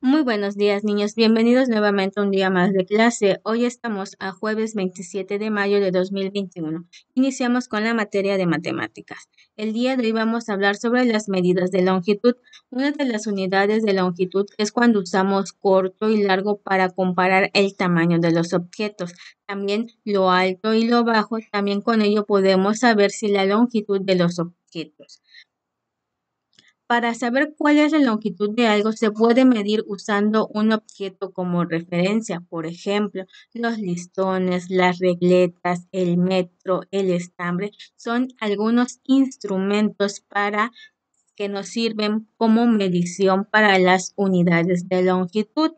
Muy buenos días, niños. Bienvenidos nuevamente a un día más de clase. Hoy estamos a jueves 27 de mayo de 2021. Iniciamos con la materia de matemáticas. El día de hoy vamos a hablar sobre las medidas de longitud. Una de las unidades de longitud es cuando usamos corto y largo para comparar el tamaño de los objetos. También lo alto y lo bajo. También con ello podemos saber si la longitud de los objetos. Para saber cuál es la longitud de algo, se puede medir usando un objeto como referencia. Por ejemplo, los listones, las regletas, el metro, el estambre, son algunos instrumentos que nos sirven como medición para las unidades de longitud.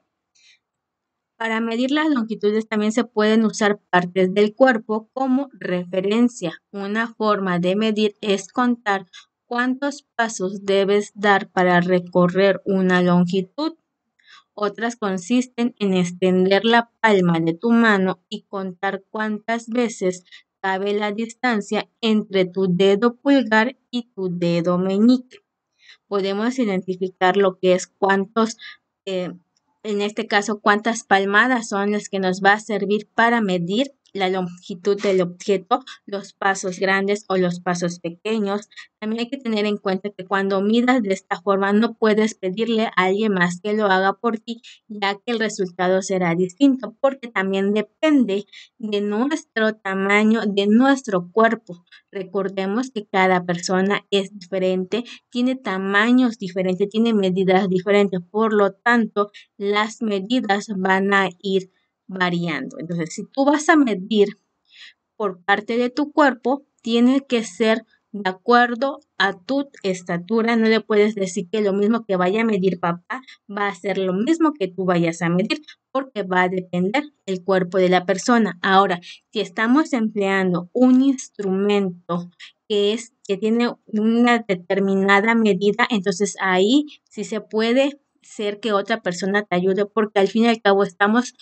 Para medir las longitudes también se pueden usar partes del cuerpo como referencia. Una forma de medir es contar cuántos pasos debes dar para recorrer una longitud. Otras consisten en extender la palma de tu mano y contar cuántas veces cabe la distancia entre tu dedo pulgar y tu dedo meñique. Podemos identificar lo que es en este caso, cuántas palmadas son las que nos va a servir para medir la longitud del objeto, los pasos grandes o los pasos pequeños. También hay que tener en cuenta que cuando midas de esta forma no puedes pedirle a alguien más que lo haga por ti, ya que el resultado será distinto, porque también depende de nuestro tamaño, de nuestro cuerpo. Recordemos que cada persona es diferente, tiene tamaños diferentes, tiene medidas diferentes, por lo tanto, las medidas van a ir variando. Entonces, si tú vas a medir por parte de tu cuerpo, tiene que ser de acuerdo a tu estatura. No le puedes decir que lo mismo que vaya a medir papá va a ser lo mismo que tú vayas a medir, porque va a depender el cuerpo de la persona. Ahora, si estamos empleando un instrumento que tiene una determinada medida, entonces ahí sí se puede ser que otra persona te ayude, porque al fin y al cabo estamos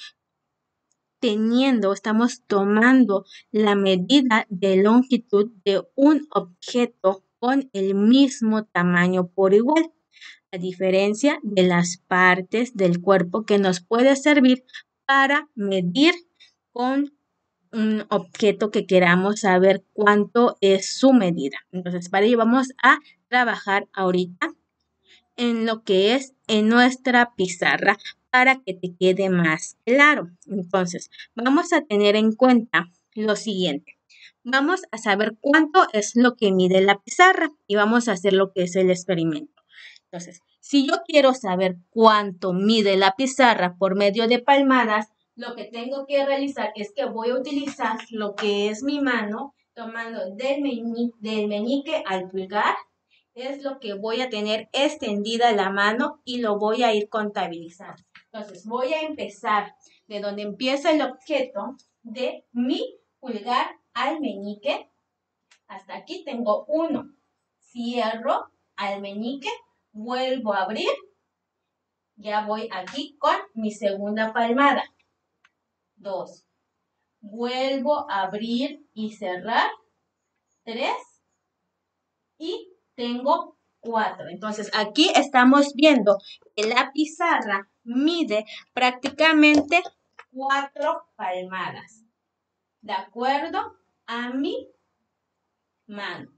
tomando la medida de longitud de un objeto con el mismo tamaño por igual, a diferencia de las partes del cuerpo que nos puede servir para medir con un objeto que queramos saber cuánto es su medida. Entonces, para ello vamos a trabajar ahorita en lo que es en nuestra pizarra para que te quede más claro. Entonces, vamos a tener en cuenta lo siguiente. Vamos a saber cuánto es lo que mide la pizarra y vamos a hacer lo que es el experimento. Entonces, si yo quiero saber cuánto mide la pizarra por medio de palmadas, lo que tengo que realizar es que voy a utilizar lo que es mi mano, tomando del meñique al pulgar, es lo que voy a tener extendida la mano y lo voy a ir contabilizando. Entonces, voy a empezar de donde empieza el objeto, de mi pulgar al meñique. Hasta aquí tengo 1. Cierro al meñique, vuelvo a abrir. Ya voy aquí con mi segunda palmada. 2. Vuelvo a abrir y cerrar. 3. Y tengo 4. Entonces, aquí estamos viendo que la pizarra mide prácticamente 4 palmadas, de acuerdo a mi mano.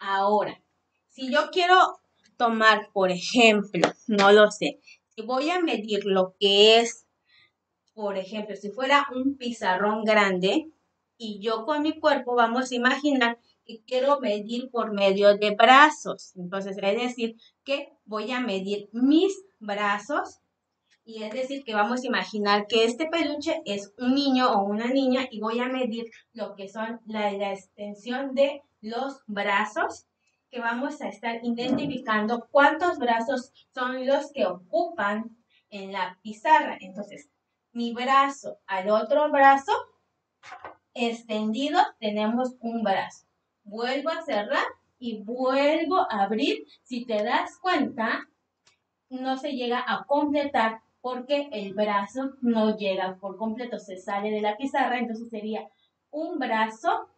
Ahora, si yo quiero tomar, por ejemplo, no lo sé, si voy a medir lo que es, por ejemplo, si fuera un pizarrón grande y yo con mi cuerpo vamos a imaginar que quiero medir por medio de brazos. Entonces, es decir, que voy a medir mis brazos y es decir, que vamos a imaginar que este peluche es un niño o una niña y voy a medir lo que son la extensión de los brazos, que vamos a estar identificando cuántos brazos son los que ocupan en la pizarra. Entonces, mi brazo al otro brazo extendido, tenemos un brazo. Vuelvo a cerrar y vuelvo a abrir. Si te das cuenta, no se llega a completar porque el brazo no llega por completo, se sale de la pizarra, entonces sería un brazo,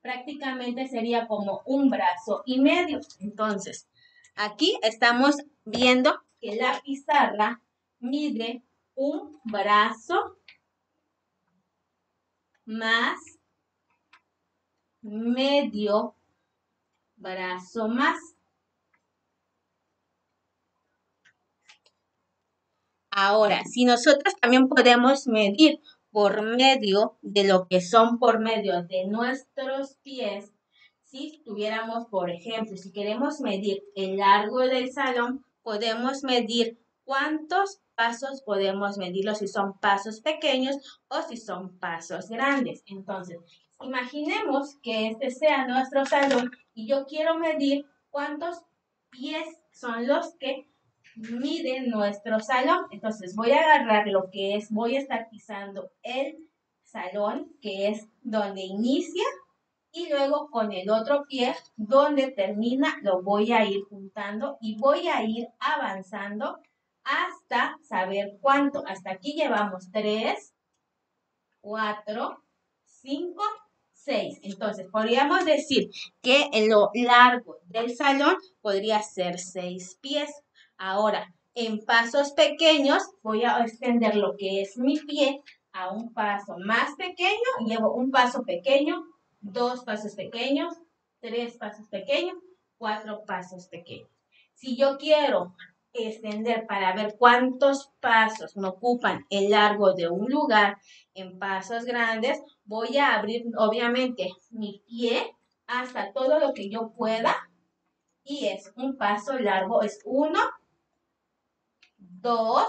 prácticamente sería como un brazo y medio. Entonces, aquí estamos viendo que la pizarra mide un brazo más medio brazo más. Ahora, si nosotros también podemos medir por medio de lo que son por medio de nuestros pies, si tuviéramos, por ejemplo, si queremos medir el largo del salón, podemos medir cuántos pasos podemos medirlo, si son pasos pequeños o si son pasos grandes. Entonces, imaginemos que este sea nuestro salón y yo quiero medir cuántos pies son los que mide nuestro salón. Entonces voy a agarrar lo que es, voy a estar pisando el salón, que es donde inicia, y luego con el otro pie donde termina lo voy a ir juntando y voy a ir avanzando hasta saber cuánto. Hasta aquí llevamos 3, 4, 5, 6. Entonces podríamos decir que lo largo del salón podría ser 6 pies. Ahora, en pasos pequeños voy a extender lo que es mi pie a un paso más pequeño. Llevo un paso pequeño, 2 pasos pequeños, 3 pasos pequeños, 4 pasos pequeños. Si yo quiero extender para ver cuántos pasos me ocupan el largo de un lugar en pasos grandes, voy a abrir obviamente mi pie hasta todo lo que yo pueda y es un paso largo, es 1, 2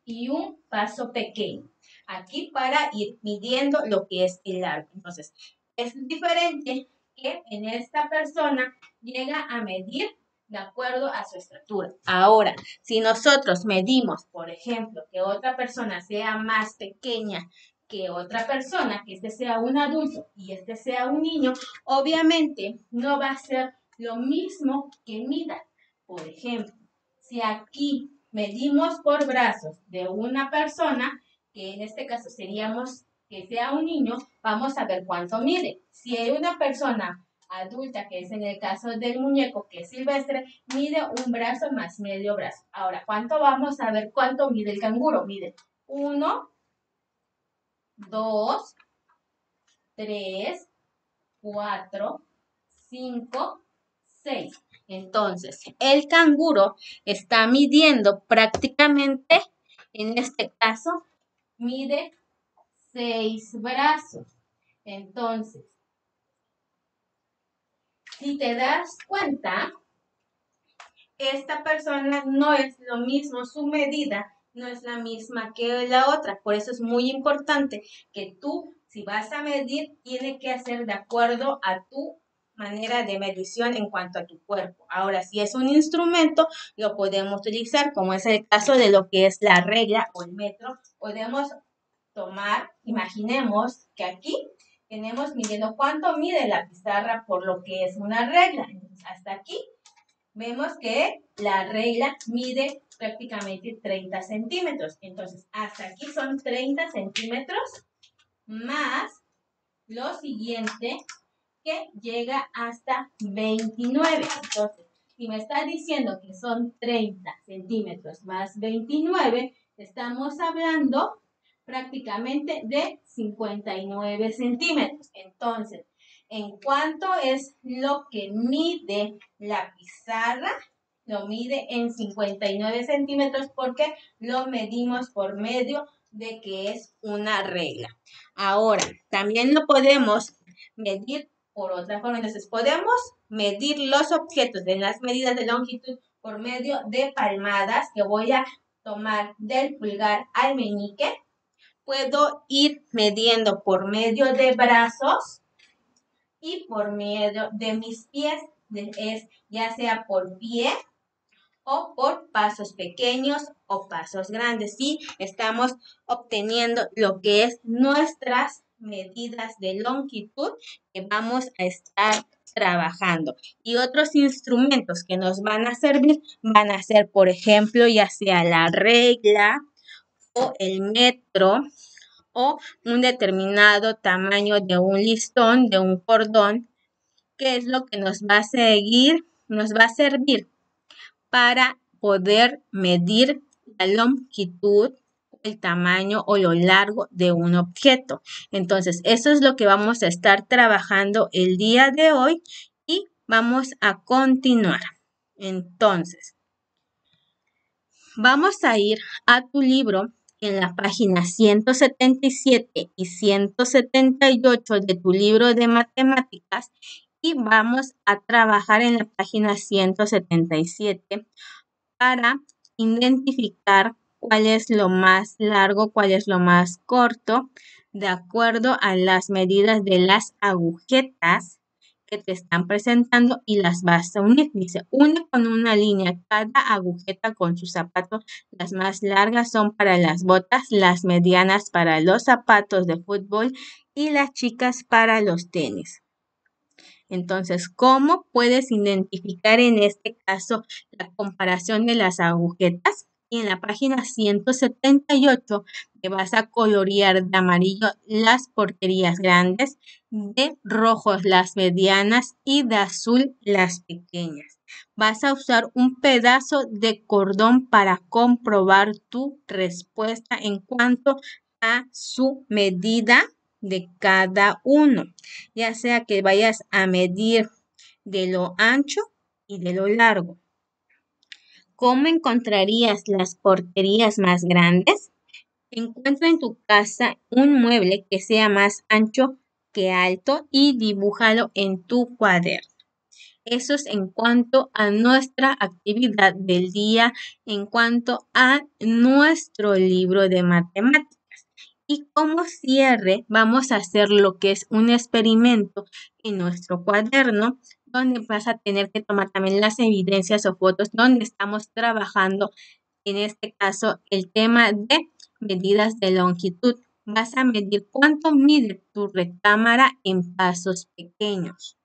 y un paso pequeño. Aquí para ir midiendo lo que es el largo. Entonces, es diferente que en esta persona llega a medir de acuerdo a su estatura. Ahora, si nosotros medimos, por ejemplo, que otra persona sea más pequeña que otra persona, que este sea un adulto y este sea un niño, obviamente no va a ser lo mismo que mida. Por ejemplo, si aquí medimos por brazos de una persona, que en este caso seríamos que sea un niño, vamos a ver cuánto mide. Si hay una persona adulta, que es en el caso del muñeco, que es silvestre, mide un brazo más medio brazo. Ahora, ¿cuánto vamos a ver cuánto mide el canguro? Mide 1, 2, 3, 4, 5, 6. Entonces, el canguro está midiendo prácticamente, en este caso, mide 6 brazos. Entonces, si te das cuenta, esta persona no es lo mismo, su medida no es la misma que la otra. Por eso es muy importante que tú, si vas a medir, tienes que hacer de acuerdo a tu manera de medición en cuanto a tu cuerpo. Ahora, si es un instrumento, lo podemos utilizar, como es el caso de lo que es la regla o el metro. Podemos tomar, imaginemos que aquí tenemos midiendo cuánto mide la pizarra por lo que es una regla. Entonces, hasta aquí vemos que la regla mide prácticamente 30 centímetros. Entonces, hasta aquí son 30 centímetros más lo siguiente que llega hasta 29. Entonces, si me está diciendo que son 30 centímetros más 29, estamos hablando prácticamente de 59 centímetros. Entonces, ¿en cuánto es lo que mide la pizarra? Lo mide en 59 centímetros porque lo medimos por medio de que es una regla. Ahora, también lo podemos medir por otra forma. Entonces, podemos medir los objetos de las medidas de longitud por medio de palmadas que voy a tomar del pulgar al meñique. Puedo ir midiendo por medio de brazos y por medio de mis pies, ya sea por pie o por pasos pequeños o pasos grandes. Sí, estamos obteniendo lo que es nuestras medidas de longitud que vamos a estar trabajando. Y otros instrumentos que nos van a servir van a ser, por ejemplo, ya sea la regla o el metro o un determinado tamaño de un listón, de un cordón, que es lo que nos va a servir para poder medir la longitud, el tamaño o lo largo de un objeto. Entonces, eso es lo que vamos a estar trabajando el día de hoy y vamos a continuar. Entonces, vamos a ir a tu libro en la página 177 y 178 de tu libro de matemáticas y vamos a trabajar en la página 177 para identificar cuál es lo más largo, cuál es lo más corto, de acuerdo a las medidas de las agujetas que te están presentando y las vas a unir. Dice, une con una línea cada agujeta con su zapato. Las más largas son para las botas, las medianas para los zapatos de fútbol y las chicas para los tenis. Entonces, ¿cómo puedes identificar en este caso la comparación de las agujetas? Y en la página 178 te vas a colorear de amarillo las porterías grandes, de rojos las medianas y de azul las pequeñas. Vas a usar un pedazo de cordón para comprobar tu respuesta en cuanto a su medida de cada uno, ya sea que vayas a medir de lo ancho y de lo largo. ¿Cómo encontrarías las porterías más grandes? Encuentra en tu casa un mueble que sea más ancho que alto y dibújalo en tu cuaderno. Eso es en cuanto a nuestra actividad del día, en cuanto a nuestro libro de matemáticas. Y como cierre, vamos a hacer lo que es un experimento en nuestro cuaderno, donde vas a tener que tomar también las evidencias o fotos donde estamos trabajando, en este caso, el tema de medidas de longitud. Vas a medir cuánto mide tu recámara en pasos pequeños.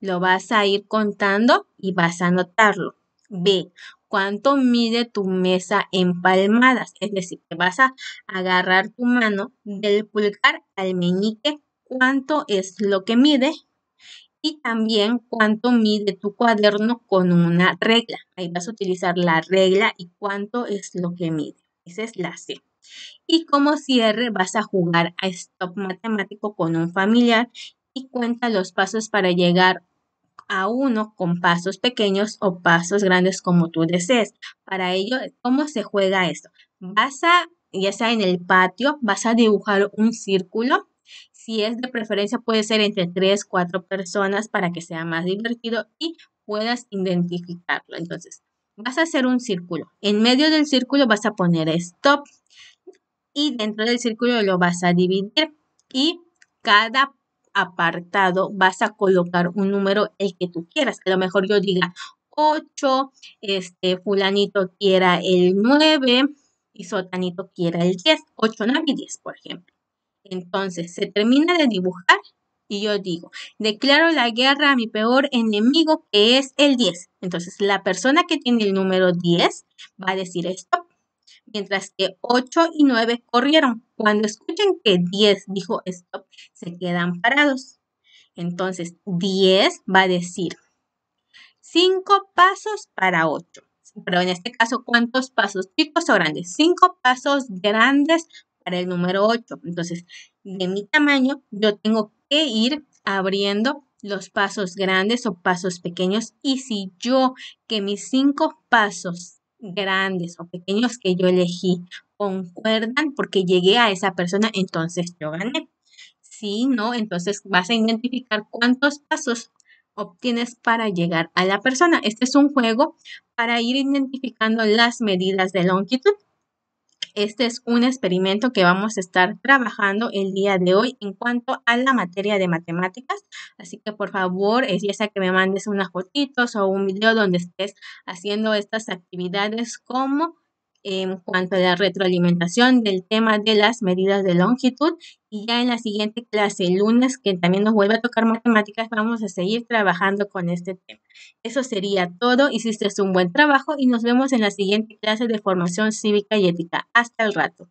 Lo vas a ir contando y vas a anotarlo. B. ¿Cuánto mide tu mesa en palmadas? Es decir, que vas a agarrar tu mano del pulgar al meñique. ¿Cuánto es lo que mide? Y también cuánto mide tu cuaderno con una regla. Ahí vas a utilizar la regla y cuánto es lo que mide. Esa es la C. Y como cierre vas a jugar a stop matemático con un familiar y cuenta los pasos para llegar a uno con pasos pequeños o pasos grandes como tú desees. Para ello, ¿cómo se juega esto? Ya sea en el patio, vas a dibujar un círculo. Si es de preferencia, puede ser entre 3, 4 personas para que sea más divertido y puedas identificarlo. Entonces, vas a hacer un círculo. En medio del círculo vas a poner stop y dentro del círculo lo vas a dividir y cada apartado vas a colocar un número el que tú quieras. A lo mejor yo diga 8, fulanito quiera el 9 y sotanito quiera el 10. 8, 9 y 10, por ejemplo. Entonces, se termina de dibujar y yo digo, declaro la guerra a mi peor enemigo que es el 10. Entonces, la persona que tiene el número 10 va a decir stop, mientras que 8 y 9 corrieron. Cuando escuchen que 10 dijo stop, se quedan parados. Entonces, 10 va a decir 5 pasos para 8. Pero en este caso, ¿cuántos pasos chicos o grandes? 5 pasos grandes para el número 8. Entonces, de mi tamaño, yo tengo que ir abriendo los pasos grandes o pasos pequeños. Y si yo, que mis 5 pasos grandes o pequeños que yo elegí concuerdan porque llegué a esa persona, entonces yo gané. Si no, entonces vas a identificar cuántos pasos obtienes para llegar a la persona. Este es un juego para ir identificando las medidas de longitud. Este es un experimento que vamos a estar trabajando el día de hoy en cuanto a la materia de matemáticas. Así que por favor, ya sea que me mandes unas fotitos o un video donde estés haciendo estas actividades como en cuanto a la retroalimentación del tema de las medidas de longitud. Y ya en la siguiente clase, el lunes, que también nos vuelve a tocar matemáticas, vamos a seguir trabajando con este tema. Eso sería todo. Hiciste un buen trabajo y nos vemos en la siguiente clase de formación cívica y ética. Hasta el rato.